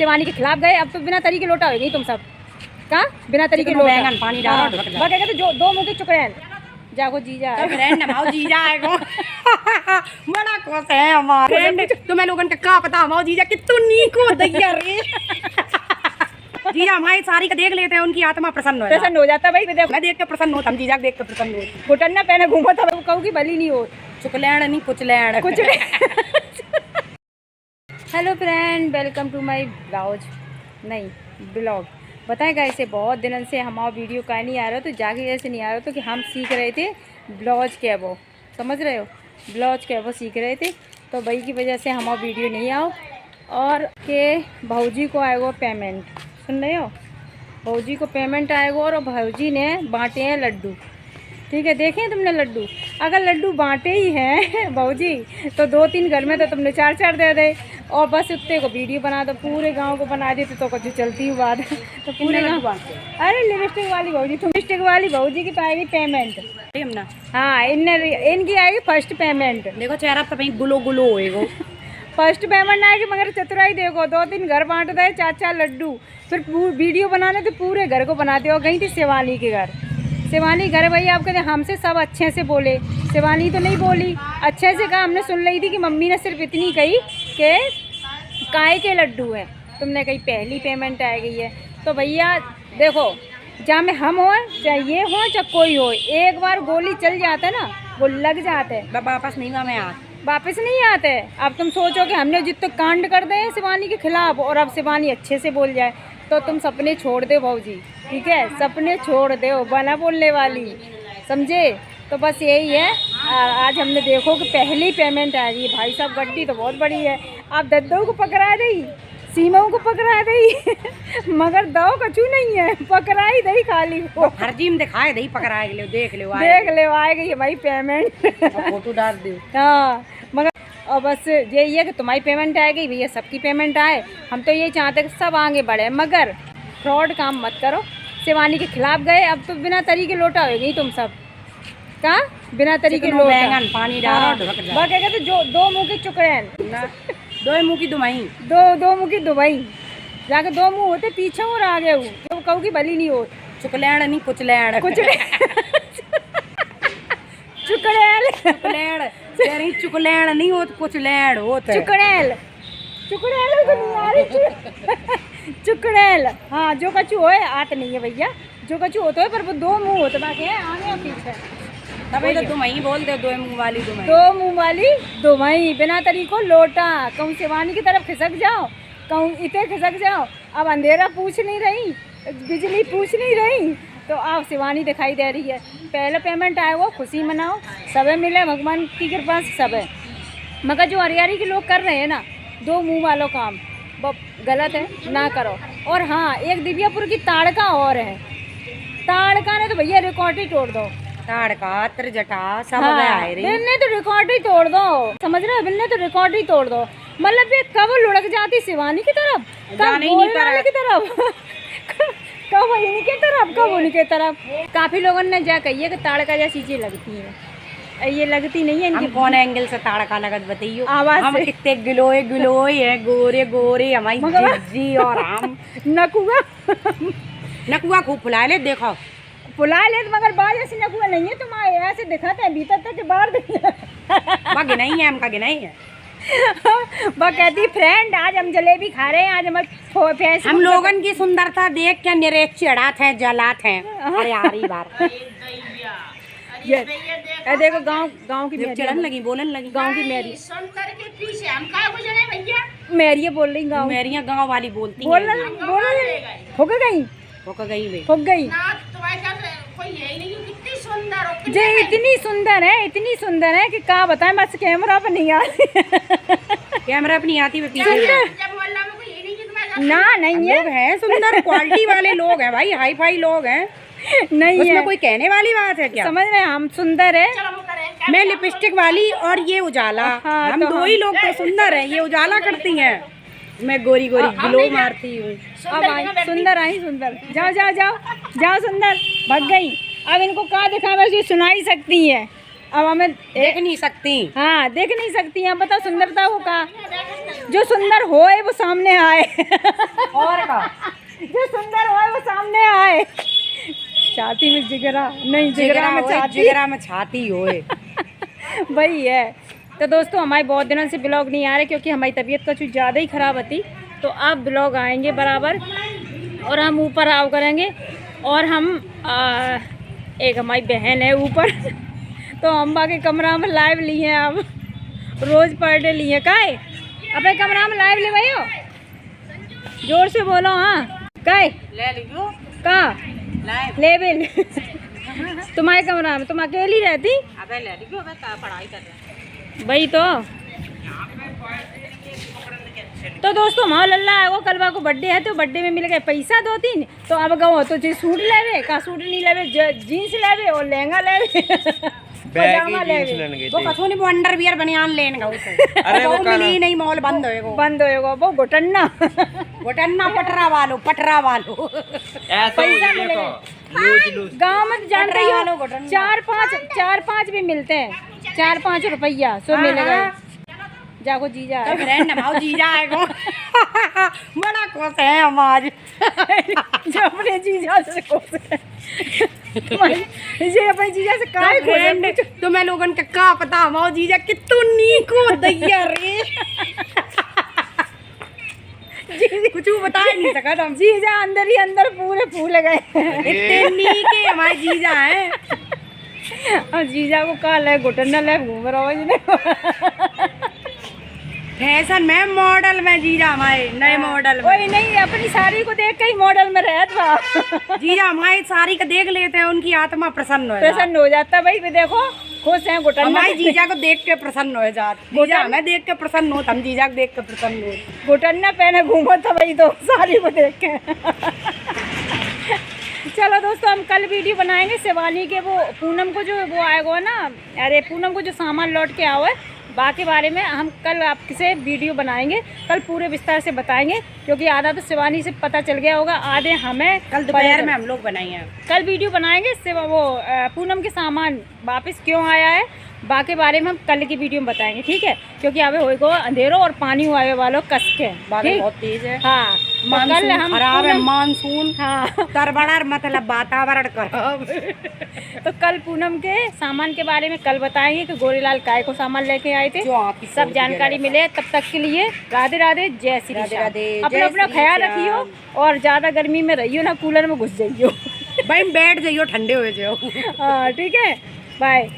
शिवानी के खिलाफ गए। अब तो बिना तरीके लोटा हो गई तुम सब। कहाँ बिना तरीके लोटा पानी डालो तो जो दो मुँह की चुकड़ैल जागो जीजा फ्रेंड हमाओ जीजा आएगो बड़ा खुश है हमारे फ्रेंड। तुम्हें लोगन का पता हमाओ जीजा कितनी नीको दैया रे जीजा हमारी सारी का देख लेते हैं, उनकी आत्मा प्रसन्न हो जाता भाई। मैं देख के प्रसन्न होता, हम जीजा देख के प्रसन्न होते। घुटन ना पहने घूमो था कहूँ की भली नहीं हो चुकलैण नहीं कुचलैण कुछ hello friend, welcome to my blog. बताएगा ऐसे बहुत दिनों से हमारा वीडियो का नहीं आ रहा, तो जाके जैसे नहीं आ रहा तो कि हम सीख रहे थे ब्लाउज के वो, समझ रहे हो, ब्लाउज के वो सीख रहे थे। तो वही की वजह से हमारा वीडियो नहीं आओ। और के भौजी को आएगा पेमेंट, सुन रहे हो, भौजी को पेमेंट आएगा और भौजी ने बांटे हैं लड्डू। ठीक है, देखें तुमने लड्डू, अगर लड्डू बांटे ही हैं भौजी तो 2-3 घर में तो तुमने 4-4 दे दे और बस उतने को वीडियो बना दो, पूरे गांव को बना देते तो कुछ चलती हुई बात तो पूरे गाँव। अरे लिपस्टिक वाली भौजी, तुम लिपस्टिक वाली भौजी की पाएगी पेमेंट। हाँ, इनकी आएगी फर्स्ट पेमेंट। देखो चेहरा तो भाई गुलो गुलो होएगा फर्स्ट पेमेंट आएगी, मगर चतुराई देखो, 2-3 घर बांट दे 4-4 लड्डू, फिर वीडियो बनाने तो पूरे घर को बनाते हो। गई थी शिवानी के घर, शिवानी घर भैया आप कहते हमसे सब अच्छे से बोले, शिवानी तो नहीं बोली, अच्छे से कहा। हमने सुन रही थी कि मम्मी ने सिर्फ इतनी कही कि काय के लड्डू हैं, तुमने कही पहली पेमेंट आ गई है। तो भैया देखो, जहाँ में हम हो चाहे ये हो चाहे कोई हो, एक बार गोली चल जाता है ना वो लग जाते हैं, वापस नहीं वापस नहीं आते। अब तुम सोचो कि हमने जितने कांड कर दे शिवानी के खिलाफ और अब शिवानी अच्छे से बोल जाए तो तुम सपने छोड़ दो भौजी, ठीक है, सपने छोड़ दो, बना बोलने वाली, समझे। तो बस यही है, आज हमने देखो कि पहली पेमेंट आ रही है। भाई साहब गड्डी तो बहुत बड़ी है, आप दद्दों को पकड़ा दी, सीमाओं को पकड़ा दी मगर दो कचू नहीं है, पकड़ा ही दही खाली को हर जीम दिखाए दही पकड़ाए ले, देख ले आए गई भाई पेमेंट फोटो डाल दो। हाँ, मगर और बस यही है कि तुम्हारी पेमेंट आएगी भैया, सबकी पेमेंट आए। हम तो ये चाहते हैं कि सब आगे बढ़े, मगर फ्रॉड काम मत करो। शिवानी के खिलाफ गए, अब तो बिना तरीके लोटा हो गई तुम सब। कहाँ बिना तरीके लोटा पानी डालो कहते जो दो मुँह की चुकड़ैल दो मुँह की दुमाई, दो मुँह की दुबई, जाके 2 मुँह होते पीछे और आगे हो तो कहूँ की भली नहीं हो। चुकलैण नहीं कुचलैण चुकड़ैल चुकलैण नहीं हो कुचलैण हो चुकड़ैल तो नहीं आ रही चुकड़ैल। हाँ, जो कछु होए आत नहीं है भैया, जो कछु होता है पर वो 2 मुँह होते बाकी है आगे और पीछे। तभी तो दुमाई बोल दे, 2 मुँह वाली दुमाई, 2 मुँह वाली दुमाई, बिना तरीको लोटा। कहूँ शिवानी की तरफ खिसक जाओ, कहूँ इतने खिसक जाओ। अब अंधेरा पूछ नहीं रही, बिजली पूछ नहीं रही, तो आप शिवानी दिखाई दे रही है। पहले पेमेंट आए वो खुशी मनाओ, सबे मिले, भगवान की कृपा से सबे। मगर जो हरियाणी के लोग कर रहे हैं ना 2 मुँह वालों काम, वो गलत है, ना करो। और हाँ, एक दिव्यापुर की ताड़का और है, ताड़का ने तो भैया रिकॉर्ड ही तोड़ दो, ताड़का त्रिजटा सब हाँ, बिन्ने तो रिकॉर्ड ही तोड़ दो, समझ रहे हो, बिन्ने तो रिकॉर्ड ही तोड़ दो। मतलब ये कब लुढ़क जाती शिवानी की तरफ, कब बोलने वाले की तरफ कब इनकी तरफ, कब उनके तरफ। काफी लोगों ने जा कही है कि ताड़का जैसी चीजें लगती है, ये लगती नहीं है। हम कौन एंगल से ताड़का लगत बताइयो, आवाज हम कितने गिलोय है, गोरे गोरे हमारी जिज्जी, और हम नकुआ खूब फुला ले, देखो फुला ले, मगर बाज ऐसी नकुआ नहीं है, तुम ऐसे दिखाते हैं भीतर तक बाहर बाकी नहीं है, हमका नहीं है। वो कहती फ्रेंड आज हम जलेबी खा रहे हैं, आज हम लोगन की सुंदरता देख के निरे चिढ़ात हैं, जलात हैं। अरे यार बार ये देखो गांव की चढ़न लगी, बोलन लगी, गांव की मेरी के पीछे हम का गुजरे भैया, मेरी बोल रही, गांव मेरिया गांव वाली बोलती बोल गई ना तुम्हारे साथ कोई है नहीं, कितनी सुंदर हो, जे इतनी सुंदर है कि क्या बताएं, बस कैमरा पर नहीं आती कैमरा पर नहीं आती, जब मोहल्ला में कोई है नहीं कि तुम्हारे ना नहीं है, लोग हैं सुंदर, क्वालिटी वाले लोग हैं भाई, हाई फाई लोग हैं, नहीं है, कोई कहने वाली बात है क्या, समझ रहे हैं हम सुंदर है। मैं लिपस्टिक वाली और ये उजाला, हाँ, हम 2 ही लोग तो सुंदर हैं, ये उजाला करती हैं, मैं गोरी गोरी ग्लो मारती हूँ। अब आई सुंदर, जाओ सुंदर, भग गई। अब इनको कहाँ दिखा, बस ये सुना ही सकती है, अब हमें देख नहीं सकती। हाँ, देख नहीं सकती हैं, बताओ सुंदरता को कहा, जो सुंदर होए वो सामने आए छाती में जिगरा नहीं, जिगरा में छाती, जिगरा में छाती होए। वही है। तो दोस्तों हमारे बहुत दिनों से ब्लॉग नहीं आ रहे क्योंकि हमारी तबीयत का कुछ ज़्यादा ही ख़राब थी। तो अब ब्लॉग आएंगे बराबर और हम ऊपर आओ करेंगे। और हम एक हमारी बहन है ऊपर तो अम्बा के कमरा में लाइव लिए हैं अब, रोज़ पर डे लिए। काहे अपने कमरा में लाइव ले भाई हो, जोर से बोलो। हाँ काहे ले लीजियो कहाँ लेवल तुम्हारे कमरा में तुम अकेली रहती? अबे ले लीजियो, अबे क्या पढ़ाई कर रहे वही तो दोस्तों हमारा लल्ला है वो कलवा को बर्थडे है तो बर्थडे में मिल गए पैसा 2-3। तो अब गो तो जी सूट लेवे का, सूट नहीं लेवे, जीन्स लेवे और लहंगा लेवे पजामा लेवे। वो कसो नहीं, वो अंडरवियर बनियान लेन गए उसे। अरे वो मिली नहीं, मॉल बंद होएगा, बंद होएगा वो घुटन्ना पटरा वालों पैसा मिलेगा। गाँव में जान रही हो 4-5 भी मिलते हैं, 4-5 रुपया सो मिलेगा। जाको जीजा है फ्रेंड हमारा जीजा है को बड़ा खुश है हम आज जो अपने जीजा से खुश है। ये अपने जीजा से काहे फ्रेंड तुम्हें लोगन के का पता हमारा जीजा कितु नीको दैया रे कुछ बता ही नहीं सका तुम। जीजा अंदर ही अंदर पूरे फूल गए इतने नीके हमारे जीजा हैं। और जीजा को काल है घुटना ले घूम रहा हो फैशन में मॉडल में जीजा हमारे नए मॉडल में। वही नहीं अपनी साड़ी को देख के ही मॉडल में रहता जीजा हमारी साड़ी का देख लेते हैं, उनकी आत्मा प्रसन्न हो जाता। भाई देखो खुश हैं घुटना, हमारी जीजा को देख के प्रसन्न हो जाता। जीजा हमें देख के प्रसन्न हो, हम जीजा को देख के प्रसन्न हो। घुटना पहने घूमो था भाई तो साड़ी को देख के चलो दोस्तों हम कल वीडियो बनाएंगे शिवानी के वो पूनम को जो वो आएगा ना, अरे पूनम को जो सामान लौट के आओ है बाकी बारे में हम कल आपसे वीडियो बनाएंगे। कल पूरे विस्तार से बताएंगे क्योंकि आधा तो शिवानी से पता चल गया होगा, आधे हमें कल दोपहर में हम लोग बनाएंगे। कल वीडियो बनाएंगे वो पूनम के सामान वापस क्यों आया है बाकी बारे में हम कल की वीडियो में बताएंगे, ठीक है। क्योंकि अभी होएगा अंधेरों और पानी हुआ वालों कस के बादल बहुत तेज है। हाँ तो कल हम खराब है मानसून, हाँ तरबड़ा मतलब वातावरण खराब तो कल पूनम के सामान के बारे में कल बताएंगे कि गोरीलाल काय को सामान लेके आए थे, सब जानकारी मिले। तब तक के लिए राधे राधे, जय श्री राम। अपना अपना ख्याल रखियो और ज़्यादा गर्मी में रहियो ना, कूलर में घुस जाइयो भाई बैठ जाइयो, ठंडे हो जाओ। हाँ ठीक है, बाय।